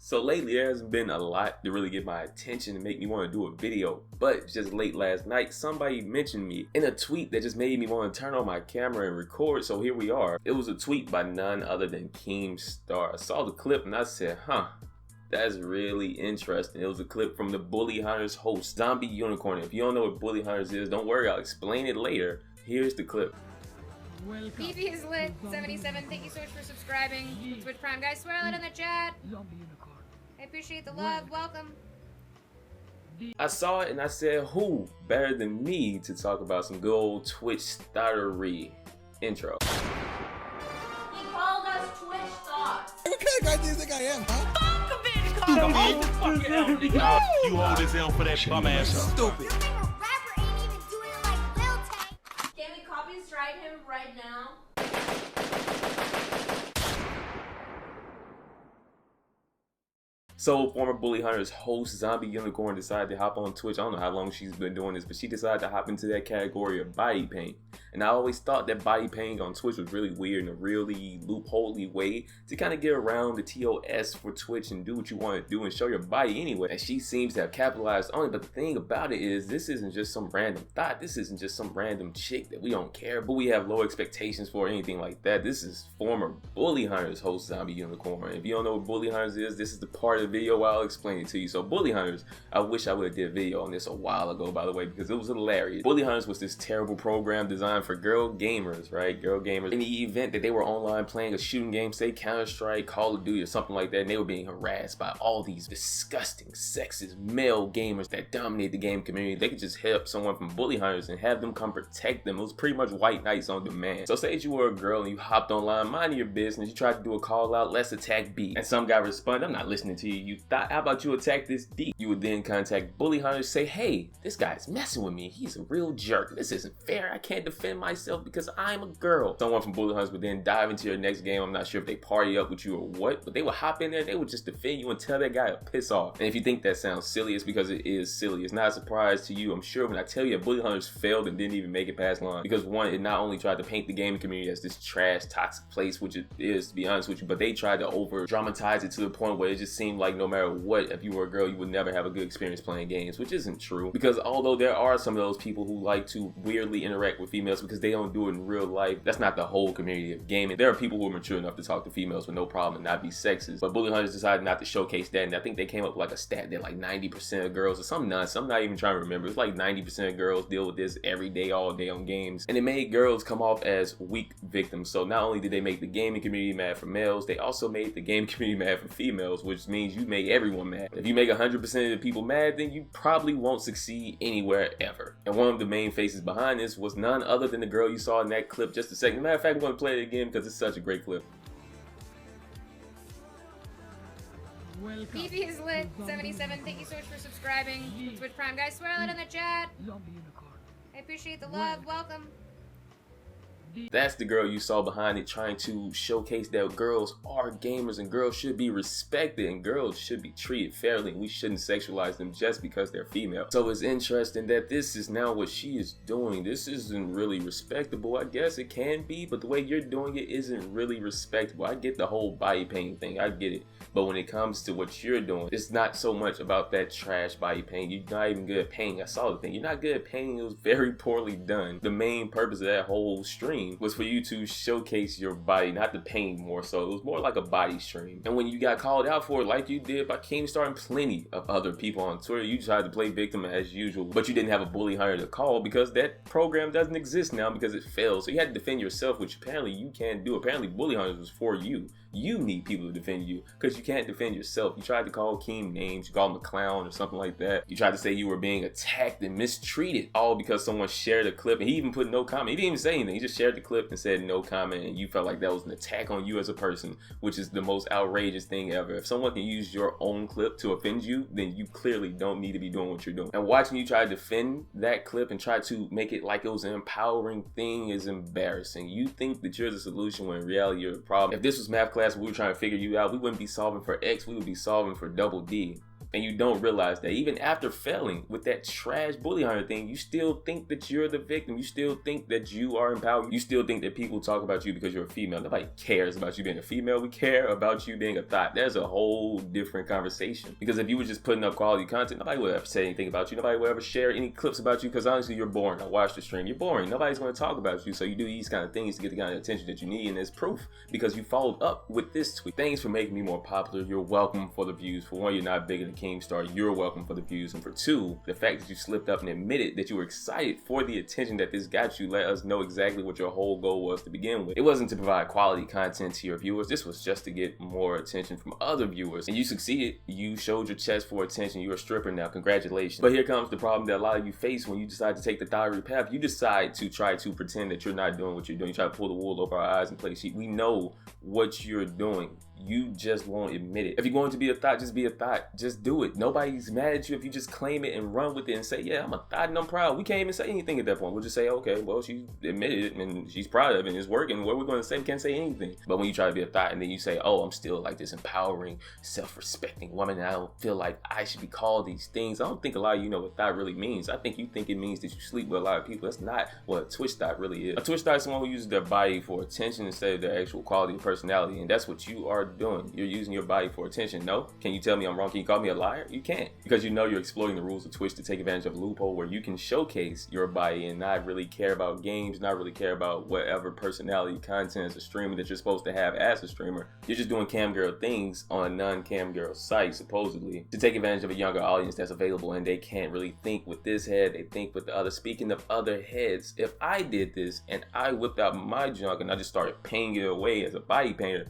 So lately there hasn't been a lot to really get my attention and make me want to do a video, but just late last night somebody mentioned me in a tweet that just made me want to turn on my camera and record, so here we are. It was a tweet by none other than Keemstar. I saw the clip and I said, that's really interesting. It was a clip from the Bully Hunters host, ZombiUnicorn. If you don't know what Bully Hunters is, don't worry, I'll explain it later. Here's the clip. Beefy is lit, 77, thank you so much for subscribing. Twitch Prime, guys, swear out in the chat. I appreciate the love, welcome. I saw it and I said, who better than me to talk about some good old Twitch startery intro. He called us Twitch thoughts. What kind of guy do you think I am, huh? You hold this L for that bum ass. Stupid. Can we copy strike him right now? So former Bully Hunters host ZombiUnicorn decided to hop on Twitch. I don't know how long she's been doing this, but she decided to hop into that category of body paint. And I always thought that body painting on Twitch was really weird in a really loopholey way to kind of get around the TOS for Twitch and do what you want to do and show your body anyway. And she seems to have capitalized on it. But the thing about it is, this isn't just some random thought. This isn't just some random chick that we don't care, but we have low expectations for, or anything like that. This is former Bully Hunters host ZombiUnicorn. If you don't know what Bully Hunters is, this is the part of the video where I'll explain it to you. So Bully Hunters, I wish I would have did a video on this a while ago, by the way, because it was hilarious. Bully Hunters was this terrible program designed for girl gamers, right? Girl gamers. In the event that they were online playing a shooting game, say Counter-Strike, Call of Duty, or something like that, and they were being harassed by all these disgusting, sexist male gamers that dominate the game community, they could just hit up someone from Bully Hunters and have them come protect them. It was pretty much white knights on demand. So say that you were a girl and you hopped online, minding your business, you tried to do a call out, let's attack B, and some guy responded, I'm not listening to you. You thought, how about you attack this D? You would then contact Bully Hunters, say, hey, this guy's messing with me. He's a real jerk. This isn't fair. I can't defend myself because I'm a girl. Someone from Bully Hunters would then dive into your next game. I'm not sure if they party up with you or what, but they would hop in there and they would just defend you and tell that guy to piss off. And if you think that sounds silly, it's because it is silly. It's not a surprise to you, I'm sure, when I tell you that Bully Hunters failed and didn't even make it past line. Because one, it not only tried to paint the gaming community as this trash, toxic place, which it is, to be honest with you, but they tried to over dramatize it to the point where it just seemed like no matter what, if you were a girl, you would never have a good experience playing games, which isn't true. Because although there are some of those people who like to weirdly interact with females because they don't do it in real life, that's not the whole community of gaming. There are people who are mature enough to talk to females with no problem and not be sexist. But Bully Hunters decided not to showcase that, and I think they came up with like a stat that like 90% of girls, or something nuts, I'm not even trying to remember. It's like 90% of girls deal with this every day, all day on games. And it made girls come off as weak victims. So not only did they make the gaming community mad for males, they also made the gaming community mad for females, which means you made everyone mad. If you make 100% of the people mad, then you probably won't succeed anywhere ever. And one of the main faces behind this was none other than the girl you saw in that clip just a second. Matter of fact, I'm going to play it again because it's such a great clip. Beefy is lit, 77, thank you so much for subscribing. Twitch Prime, guys, swear out in the chat. I appreciate the love, welcome. That's the girl you saw behind it, trying to showcase that girls are gamers and girls should be respected and girls should be treated fairly and we shouldn't sexualize them just because they're female. So it's interesting that this is now what she is doing. This isn't really respectable. I guess it can be, but the way you're doing it isn't really respectable. I get the whole body painting thing, I get it. But when it comes to what you're doing, it's not so much about that trash body paint. You're not even good at painting. I saw the thing. You're not good at painting. It was very poorly done. The main purpose of that whole stream was for you to showcase your body, not the paint more so. It was more like a body stream. And when you got called out for it, like you did by Keemstar and plenty of other people on Twitter, you tried to play victim as usual, but you didn't have a Bully Hunter to call because that program doesn't exist now because it failed. So you had to defend yourself, which apparently you can't do. Apparently Bully Hunters was for you. You need people to defend you because you can't defend yourself. You tried to call Keem names, you called him a clown or something like that. You tried to say you were being attacked and mistreated, all because someone shared a clip, and he even put no comment. He didn't even say anything. He just shared the clip and said no comment, and you felt like that was an attack on you as a person, which is the most outrageous thing ever. If someone can use your own clip to offend you, then you clearly don't need to be doing what you're doing. And watching you try to defend that clip and try to make it like it was an empowering thing is embarrassing. You think that you're the solution when in reality you're the problem. If this was math class and we were trying to figure you out, we wouldn't be solving for X, we would be solving for double D. And you don't realize that even after failing with that trash bully hunter thing, you still think that you're the victim. You still think that you are empowered. You still think that people talk about you because you're a female. Nobody cares about you being a female. We care about you being a thought. There's a whole different conversation. Because if you were just putting up quality content, nobody would ever say anything about you. Nobody would ever share any clips about you, because honestly, you're boring. I watched the stream. You're boring. Nobody's going to talk about you. So you do these kind of things to get the kind of attention that you need, and it's proof because you followed up with this tweet. Thanks for making me more popular. You're welcome for the views. For one, you're not bigger than Keemstar. You're welcome for the views. And for two, the fact that you slipped up and admitted that you were excited for the attention that this got you let us know exactly what your whole goal was to begin with. It wasn't to provide quality content to your viewers. This was just to get more attention from other viewers. And you succeeded. You showed your chest for attention. You're a stripper now. Congratulations. But here comes the problem that a lot of you face when you decide to take the thyroid path. You decide to try to pretend that you're not doing what you're doing. You try to pull the wool over our eyes and play cheat. We know what you're doing. You just won't admit it. If you're going to be a thought, just be a thought. Just do it. Nobody's mad at you if you just claim it and run with it and say, yeah, I'm a thought and I'm proud. We can't even say anything at that point. We'll just say, okay, well, she admitted it and she's proud of it and it's working. What we're going to say, we can't say anything. But when you try to be a thought and then you say, oh, I'm still like this empowering, self-respecting woman and I don't feel like I should be called these things. I don't think a lot of you know what thought really means. I think you think it means that you sleep with a lot of people. That's not what a Twitch thought really is. A Twitch thought is someone who uses their body for attention instead of their actual quality of personality. And that's what you are doing. You're using your body for attention. No? Can you tell me I'm wrong? Can you call me a liar? You can't, because you know you're exploiting the rules of Twitch to take advantage of a loophole where you can showcase your body and not really care about games, not really care about whatever personality content as a streamer that you're supposed to have as a streamer. You're just doing cam girl things on a non-cam girl site, supposedly, to take advantage of a younger audience that's available, and they can't really think with this head, they think with the other. Speaking of other heads, if I did this and I whipped out my junk and I just started painting it away as a body painter,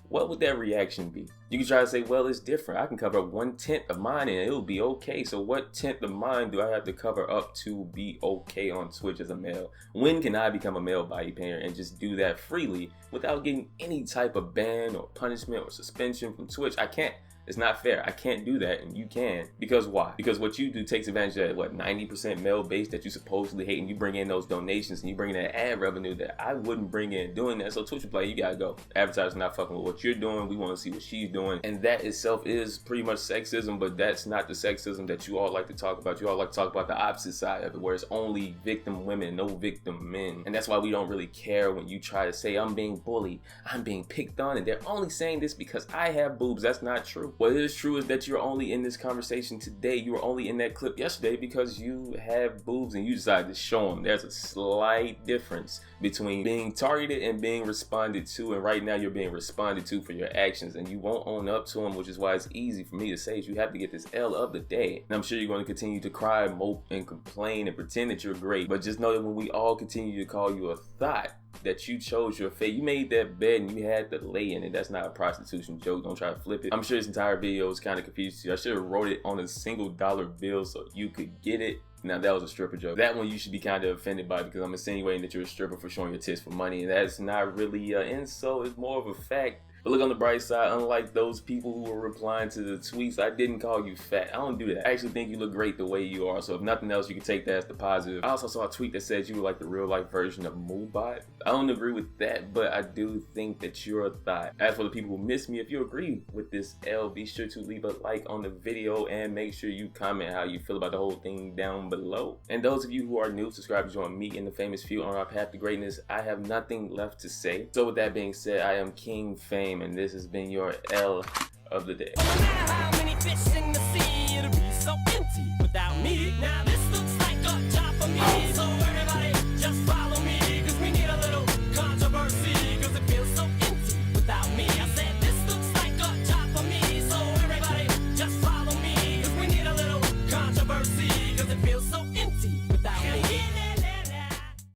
what would that reaction be? You can try to say, well, it's different. I can cover up 1/10 of mine and it'll be okay. So what 10th of mine do I have to cover up to be okay on Twitch as a male? When can I become a male body painter and just do that freely without getting any type of ban or punishment or suspension from Twitch? I can't. It's not fair. I can't do that, and you can. Because why? Because what you do takes advantage of that, what, 90% male base that you supposedly hate, and you bring in those donations, and you bring in that ad revenue that I wouldn't bring in doing that. So Twitch will play, you gotta go. Advertisers not fucking with what you're doing. We want to see what she's doing. And that itself is pretty much sexism, but that's not the sexism that you all like to talk about. You all like to talk about the opposite side of it, where it's only victim women, no victim men. And that's why we don't really care when you try to say, I'm being bullied, I'm being picked on, and they're only saying this because I have boobs. That's not true. What is true is that you're only in this conversation today. You were only in that clip yesterday because you have boobs and you decided to show them. There's a slight difference between being targeted and being responded to, and right now you're being responded to for your actions, and you won't own up to them, which is why it's easy for me to say you have to get this L of the day. And I'm sure you're going to continue to cry, mope, and complain and pretend that you're great, but just know that when we all continue to call you a thought, that you chose your fate. You made that bed and you had to lay in it. That's not a prostitution joke. Don't try to flip it. I'm sure this entire video is kind of confused to you. I should have wrote it on a single dollar bill so you could get it. Now that was a stripper joke. That one you should be kind of offended by, because I'm insinuating that you're a stripper for showing your tits for money, and that's not really an insult. It's more of a fact. But look on the bright side, unlike those people who were replying to the tweets, I didn't call you fat. I don't do that. I actually think you look great the way you are. So if nothing else, you can take that as the positive. I also saw a tweet that says you were like the real life version of Moobot. I don't agree with that, but I do think that you're a thought. As for the people who miss me, if you agree with this L, be sure to leave a like on the video and make sure you comment how you feel about the whole thing down below. And those of you who are new, subscribe to join me and the famous few on our path to greatness. I have nothing left to say. So with that being said, I am King Fame, and this has been your L of the day. How many fish in the sea? It'll be so empty without me. Now this looks like a job for me. So everybody just follow me.